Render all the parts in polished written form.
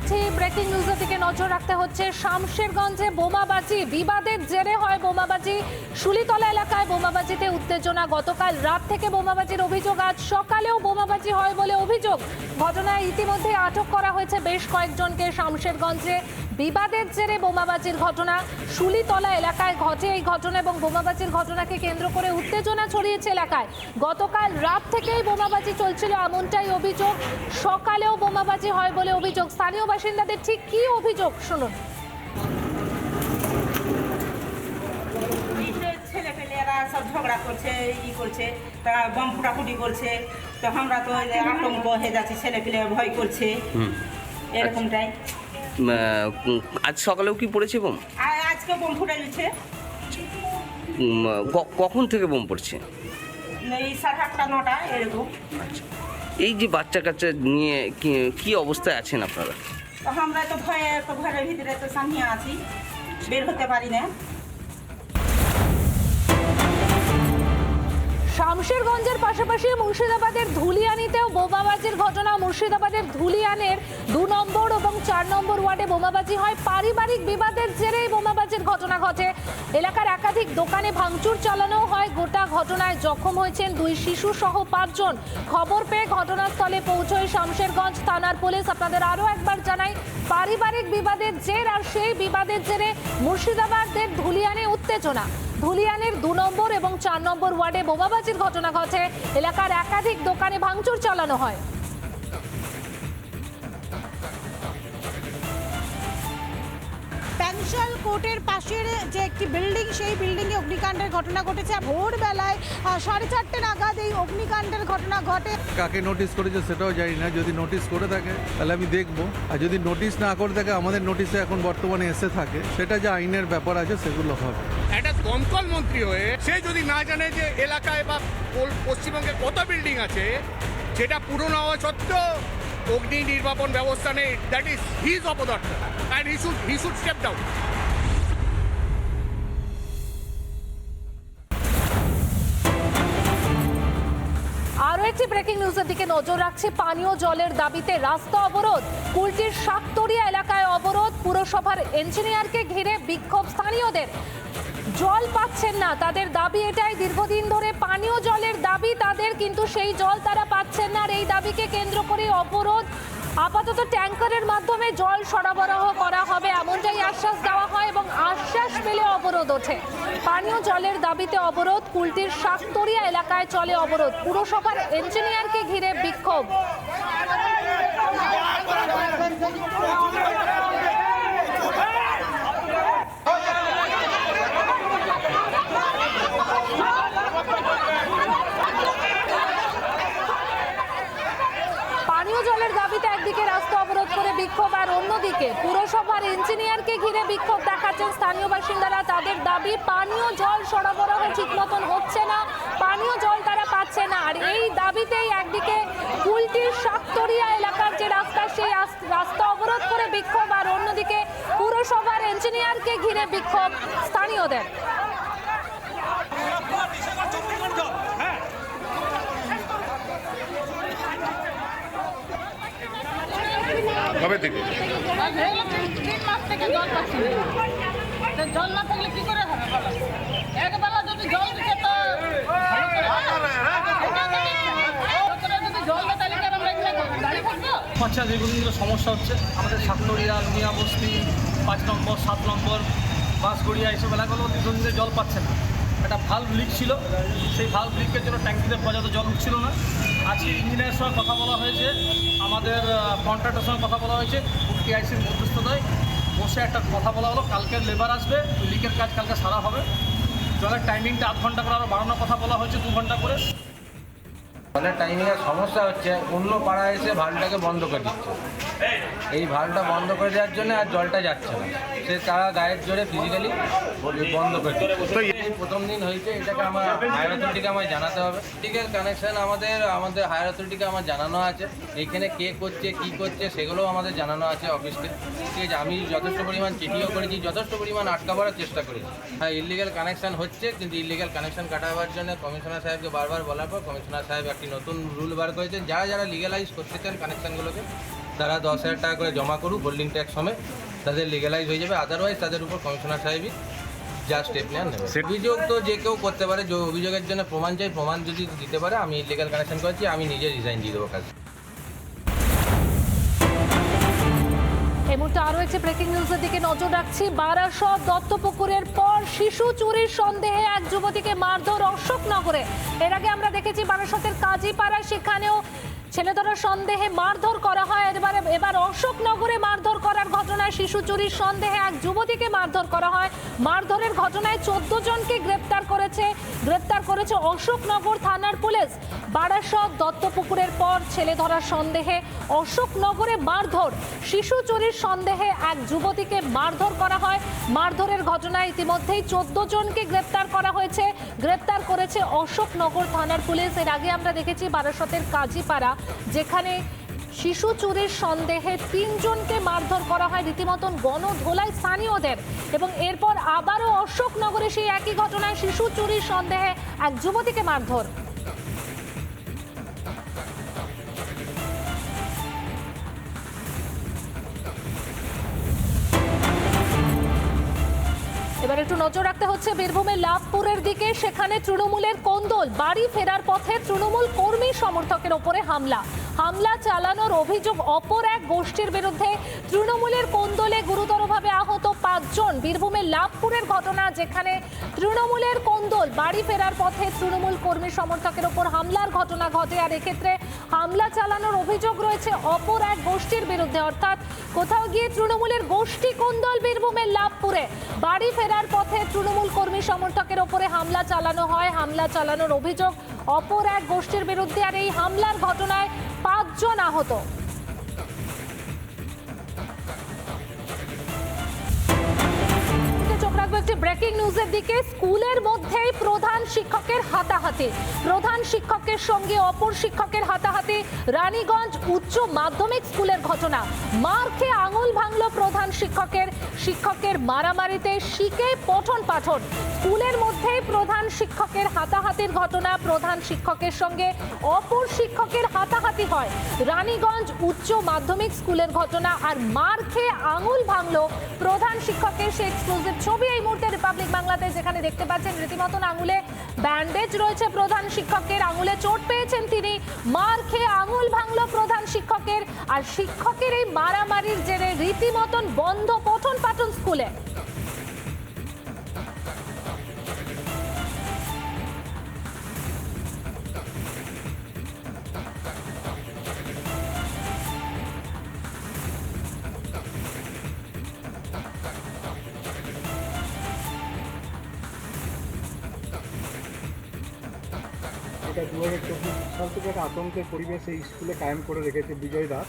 রাখছি, ব্রেকিং নিউজের দিকে নজর রাখতে হচ্ছে। শামশেরগঞ্জে বোমাবাজি, বিবাদের জেরে হয় বোমাবাজি। শুলিতলা এলাকায় বোমাবাজিতে উত্তেজনা। গতকাল রাত থেকে বোমাবাজির অভিযোগ, আজ সকালেও বোমাবাজি হয় বলে অভিযোগ। ঘটনায় ইতিমধ্যে আটক করা হয়েছে বেশ কয়েকজনকে। শামশেরগঞ্জে বিবাদের জেরে বোমাবাজির ঘটনা শুলিতলা এলাকায় ঘটে এই ঘটনা, এবং বোমাবাজির ঘটনাকে কেন্দ্র করে উত্তেজনা ছড়িয়েছে এলাকায়। গতকাল রাত থেকেই বোমাবাজি চলছিল এমনটাই অভিযোগ। সকালেও বোমাবাজি হয় বলে অভিযোগ। স্থানীয় বাসিন্দাদের ঠিক কি অভিযোগ শুনুন। ছেলেপেলেরা সব ঝগড়া করছে, করছে, তারা বম ফুটাফুটি করছে, তো আমরা তো আতঙ্ক হয়ে যাচ্ছি, ছেলেপেলে ভয় করছে, এরকমটাই। আজ সকালেও কি পড়েছে বোম? আজকে বোম ফুটাইছে। কখন থেকে বোম পড়ছে? এই 8:30 9টা এরকম। আচ্ছা, এই যে বাচ্চা কাচ্চা নিয়ে কি অবস্থায় আছেন আপনারা? তো আমরা তো ঘরের ভিতরে তো সামনে আছি, বের হতে পারি না। শামশেরগঞ্জের পাশাপাশি মুর্শিদাবাদের ধুলিয়ানিতেও বোমাবাজির ঘটনা। মুর্শিদাবাদের ধুলিয়ানের 2 নম্বর এবং 4 নম্বর ওয়ার্ডে বোমাবাজি হয়। পারিবারিক বিবাদের জেরেই বোমাবাজির ঘটনা ঘটে। এলাকার একাধিক দোকানে ভাঙচুর চালানো হয়। গোটা ঘটনায় জখম হয়েছেন 2 শিশু সহ 5 জন। খবর পেয়ে ঘটনাস্থলে পৌঁছয় শামশেরগঞ্জ থানার পুলিশ। আপনাদের আরও একবার জানাই, পারিবারিক বিবাদের জের, আর সেই বিবাদের জেরে মুর্শিদাবাদের ধুলিয়ানে উত্তেজনা। ধুলিয়ানের 2 নম্বর এবং 4 নম্বর ওয়ার্ডে বোমাবাজির ঘটনা ঘটে। এলাকার একাধিক দোকানে ভাঙচুর চালানো হয়। প্যানশাল কোর্টের পাশের যে একটি বিল্ডিং, সেই বিল্ডিংয়ে অগ্নিকাণ্ডের ঘটনা ঘটেছে। ভোরবেলায় 4:30 নাগাদ এই অগ্নিকাণ্ডের ঘটনা ঘটে। কাকে নোটিশ করেছে সেটাও জানি না। যদি নোটিশ করে থাকে তাহলে আমি দেখব, আর যদি নোটিশ না করে থাকে, আমাদের নোটিশে এখন বর্তমানে এসে থাকে, সেটা যে আইনের ব্যাপার আছে সেগুলো হবে। একটা দমকল মন্ত্রী হয়ে সে যদি না জানে যে এলাকায় বা পশ্চিমবঙ্গে কত বিল্ডিং আছে, যেটা পুরনো হওয়া সত্ত্বেও অগ্নি নির্বাপন ব্যবস্থা নেই, দ্যাট ইজ হিজ অপদার্থ, and he should step down. আরও একটি ব্রেকিং নিউজের দিকে নজর রাখছি। পানীয় জলের দাবিতে রাস্তা অবরোধ। কুলটির শাকতরিয়া এলাকায় অবরোধ। পুরসভার ইঞ্জিনিয়ারকে ঘিরে বিক্ষোভ স্থানীয়দের। জল পাচ্ছেন না, তাদের দাবি এটাই। দীর্ঘদিন ধরে পানীয় জলের দাবি তাদের, কিন্তু সেই জল তারা পাচ্ছেন না। আর এই দাবিকে কেন্দ্র করে অবরোধ। আপাতত ট্যাঙ্কারের মাধ্যমে জল সরবরাহ করা হবে এমনটাই আশ্বাস দেওয়া হয়, এবং আশ্বাস পেলে অবরোধ ওঠে। পানীয় জলের দাবিতে অবরোধ। কুলটির শাকতরিয়া এলাকায় চলে অবরোধ। পুরসভার ইঞ্জিনিয়ারকে ঘিরে বিক্ষোভ। পানীয় জলের দাবিতে একদিকে রাস্তা অবরোধ করে বিক্ষোভ, আর অন্যদিকে পুরসভার ইঞ্জিনিয়ারকে ঘিরে বিক্ষোভ দেখাচ্ছেন স্থানীয় বাসিন্দারা। তাদের দাবি, পানীয় জল সরবরাহ ঠিক মতন হচ্ছে না, পানীয় জল তারা পাচ্ছে না। আর এই দাবিতেই একদিকে কুলটির শাকতরিয়া এলাকার যে রাস্তা, সেই রাস্তা অবরোধ করে বিক্ষোভ, আর অন্যদিকে পুরসভার ইঞ্জিনিয়ারকে ঘিরে বিক্ষোভ স্থানীয়দের। কবে থেকে? 3 মাস থেকে জল পাচ্ছি না। জল না থাকলে কি করে হবে বলো? একবেলা যদি জল দিতে তো যদি জল দেয় তাহলে কি আমরা এখানে দাঁড়িয়ে থাকবো? বাচ্চা দীর্ঘদিন সমস্যা হচ্ছে। আমাদের শাকতরিয়া, মিয়া বস্তি, 5 নম্বর 7 নম্বর বাঁশগড়িয়া, এইসব এলাকাগুলো দীর্ঘদিন জল পাচ্ছে না। একটা ভাল্ব লিক ছিল, সেই ভাল্ব লিকের জন্য ট্যাঙ্কিতে পর্যাপ্ত জল উঠছিল না। আজকে ইঞ্জিনিয়ারের সঙ্গে কথা বলা হয়েছে, আমাদের কন্ট্রাক্টরের সঙ্গে কথা বলা হয়েছে, টিআইসির মধ্যস্থতায় বসে একটা কথা বলা হলো। কালকে লেবার আসবে, লিকের কাজ কালকে সারা হবে। জলের টাইমিংটা 8 ঘন্টা করে আরও বাড়ানোর কথা বলা হয়েছে, 2 ঘন্টা করে। জলের টাইমিংয়ের সমস্যা হচ্ছে, অন্য পাড়ায় এসে ভালটাকে বন্ধ করে দিচ্ছে। এই ভালটা বন্ধ করে দেওয়ার জন্য আর জলটা যাচ্ছে না, সে তারা গায়ের জোরে ফিজিক্যালি বন্ধ করে দিচ্ছে। এই প্রথম দিন হয়েছে, এটাকে আমার হায়ার অথরিটিকে আমায় জানাতে হবে। লিগ্যাল কানেকশান আমাদের হায়ার অথরিটিকে আমার জানানো আছে। এইখানে কে করছে, কী করছে, সেগুলোও আমাদের জানানো আছে অফিসকে। ঠিক আছে, আমি যথেষ্ট পরিমাণ চিঠিও করেছি, যথেষ্ট পরিমাণ আটকাবার চেষ্টা করেছি। হ্যাঁ, ইলিগ্যাল কানেকশান হচ্ছে, কিন্তু ইলিগ্যাল কানেকশান কাটাবার জন্য কমিশনার সাহেবকে বারবার বলার পর কমিশনার সাহেব একটি নতুন রুল বার করেছেন। যারা লিগ্যালাইজ করতে চান কানেকশানগুলোকে, তারা 10,000 টাকা করে জমা করুক হোল্ডিং ট্যাক্স সমেত, তাদের লিগ্যালাইজ হয়ে যাবে। আদারওয়াইজ তাদের উপর কমিশনার সাহেবই যা স্টেপ নেওয়ার নেবে। অভিযোগ তো যে কেউ করতে পারে, যে অভিযোগের জন্য প্রমাণ চাই, প্রমাণ যদি দিতে পারে, আমি ইলিগাল কানেকশন করেছি, আমি নিজে রিজাইন দিয়ে দেবো কাজ। এই মুহূর্তে আরো একটি ব্রেকিং নিউজের দিকে নজর রাখছি। বারাসত দত্তপুকুরের পর শিশু চুরির সন্দেহে এক যুবতীকে মারধর অশোকনগরে। এর আগে আমরা দেখেছি বারাসতের কাজীপাড়া, সেখানেও ছেলে ধরার সন্দেহে মারধর করা হয়। এবার অশোকনগরে মারধর করার ঘটনায় শিশু চুরির সন্দেহে এক যুবতীকে মারধর করা হয়। মারধরের ঘটনায় 14 জনকে গ্রেপ্তার করেছে অশোকনগর থানার পুলিশ। বারাসত দত্তপুকুরের পর ছেলে ধরার সন্দেহে অশোকনগরে মারধর, শিশু চুরির সন্দেহে এক যুবতীকে মারধর করা হয়। মারধরের ঘটনায় ইতিমধ্যেই 14 জনকে গ্রেপ্তার করা হয়েছে, গ্রেপ্তার করেছে অশোকনগর থানার পুলিশ। এর আগে আমরা দেখেছি বারাসতের কাজীপাড়া, যেখানে শিশু চুরির সন্দেহে 3 জনকে মারধর করা হয়, রীতিমতন গণধোলাই স্থানীয়দের। এবং এরপর আবারও অশোকনগরে সেই একই ঘটনায় শিশু চুরির সন্দেহে এক যুবতীকে মারধর। এবার একটু নজর রাখতে হচ্ছে বীরভূমের লাভপুরের দিকে। সেখানে তৃণমূলের কোন্দল, বাড়ি ফেরার পথে তৃণমূল কর্মী সমর্থকের ওপরে হামলা চালানোর অভিযোগ অপর এক গোষ্ঠীর বিরুদ্ধে। তৃণমূলের কোন্দলে গুরুতরভাবে আহত 5 জন। বীরভূমের লাভপুরের ঘটনা, যেখানে তৃণমূলের কোন্দল বাড়ি ফেরার পথে তৃণমূল কর্মী সমর্থকের ওপর হামলার ঘটনা ঘটে। আর এক্ষেত্রে হামলা চালানোর অভিযোগ রয়েছে অপর এক গোষ্ঠীর বিরুদ্ধে। অর্থাৎ কোথাও গিয়ে তৃণমূলের গোষ্ঠী কোন্দল বীরভূমের লাভপুরে বাড়ি ফেরার পথে তৃণমূল কর্মী সমর্থকের ওপরে হামলা চালানো হয়। হামলা চালানোর অভিযোগ অপর এক গোষ্ঠীর বিরুদ্ধে। আর এই হামলার ঘটনায় 5 জন আহত। চোখ রাখবো একটি ব্রেকিং নিউজের দিকে। স্কুলের মধ্যেই প্রধান শিক্ষকের হাতাহাতি, প্রধান শিক্ষকের সঙ্গে অপর শিক্ষকের হাতাহাতি। রানীগঞ্জ উচ্চ মাধ্যমিক স্কুলের ঘটনা। মার খেয়ে আঙুল ভাঙল প্রধান শিক্ষকের মারামারিতে শিখে পঠন পাঠন। স্কুলের মধ্যেই প্রধান শিক্ষকের হাতাহাতির ঘটনা, প্রধান শিক্ষকের সঙ্গে অপর শিক্ষকের হাতাহাতি হয়। রানীগঞ্জ উচ্চ মাধ্যমিক স্কুলের ঘটনা। আর মার খেয়ে আঙুল ভাঙল প্রধান শিক্ষকের, সে এক্সক্লুসিভ ছবি এই মুহূর্তে রিপাবলিক বাংলাতে, যেখানে দেখতে পাচ্ছেন রীতিমতন আঙুলে ব্যান্ডেজ রয়েছে প্রধান শিক্ষকের, আঙুলে চোট পেয়েছেন তিনি। মার খেয়ে আঙুল ভাঙল প্রধান শিক্ষকের। আর শিক্ষকের এই মারামারির জেরে রীতিমতন বন্ধ পঠন পাঠন স্কুলে। এটা 2024 সাল থেকে একটা আতঙ্কের পরিবেশ এই স্কুলে কায়েম করে রেখেছে বিজয় দাস,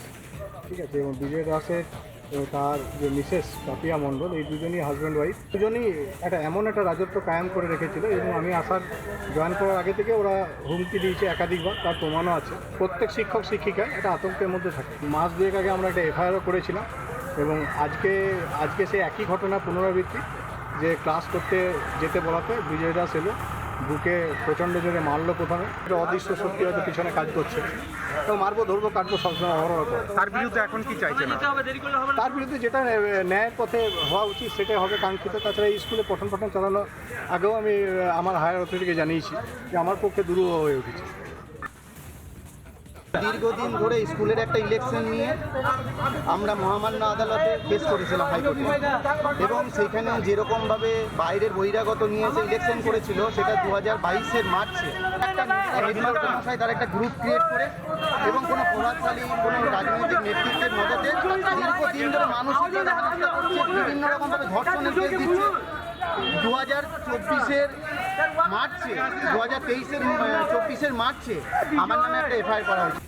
ঠিক আছে। এবং বিজয় দাসের তার যে মিসেস পাপিয়া মণ্ডল, এই দুজনই হাজব্যান্ড ওয়াইফ, দুজনই এমন একটা রাজত্ব কায়েম করে রেখেছিল। এবং আমি জয়েন করার আগে থেকে ওরা হুমকি দিয়েছে একাধিকবার, তার প্রমাণও আছে। প্রত্যেক শিক্ষক শিক্ষিকা একটা আতঙ্কের মধ্যে থাকে। মাস 2 আগে আমরা একটা এফআইআরও করেছিলাম। এবং আজকে সেই একই ঘটনা পুনরাবৃত্তি, যে ক্লাস করতে যেতে বলাতে বিজয় দাস এলো, বুকে প্রচণ্ড জোরে মারলো প্রথমে। এটা অদৃশ্য শক্তি হয়তো পিছনে কাজ করছে। তো মারবো, ধরবো, কাটবো, সবসময় অহরহ। তার বিরুদ্ধে এখন কি চাইছেন? তার বিরুদ্ধে যেটা ন্যায়ের পথে হওয়া উচিত সেটাই হবে কাঙ্ক্ষিত। তাছাড়া এই স্কুলে পঠন পাঠন চালানো আগেও আমি আমার হায়ার অথরিটিকে জানিয়েছি যে আমার পক্ষে দুরূহ হয়ে উঠেছে। দীর্ঘদিন ধরে স্কুলের একটা ইলেকশন নিয়ে আমরা মহামান্য আদালতে কেস করেছিলাম হাইকোর্টে। এবং সেইখানে যেরকমভাবে বাইরের বহিরাগত নিয়ে এসে ইলেকশন করেছিল, সেটা 2022-এর মার্চে একটা হেডমাস্টার মশাই তার একটা গ্রুপ ক্রিয়েট করে এবং কোনো প্রভাবশালী কোনো রাজনৈতিক নেতৃত্বের মদতে দীর্ঘদিন ধরে মানসিকভাবে হেনস্থা করছে, বিভিন্ন রকমভাবে ধর্ষণের কেস দিচ্ছে। 2024-এর মার্চে 2023-এর 24-এর মার্চে আমার নামে একটা এফআইআর করা হয়েছে।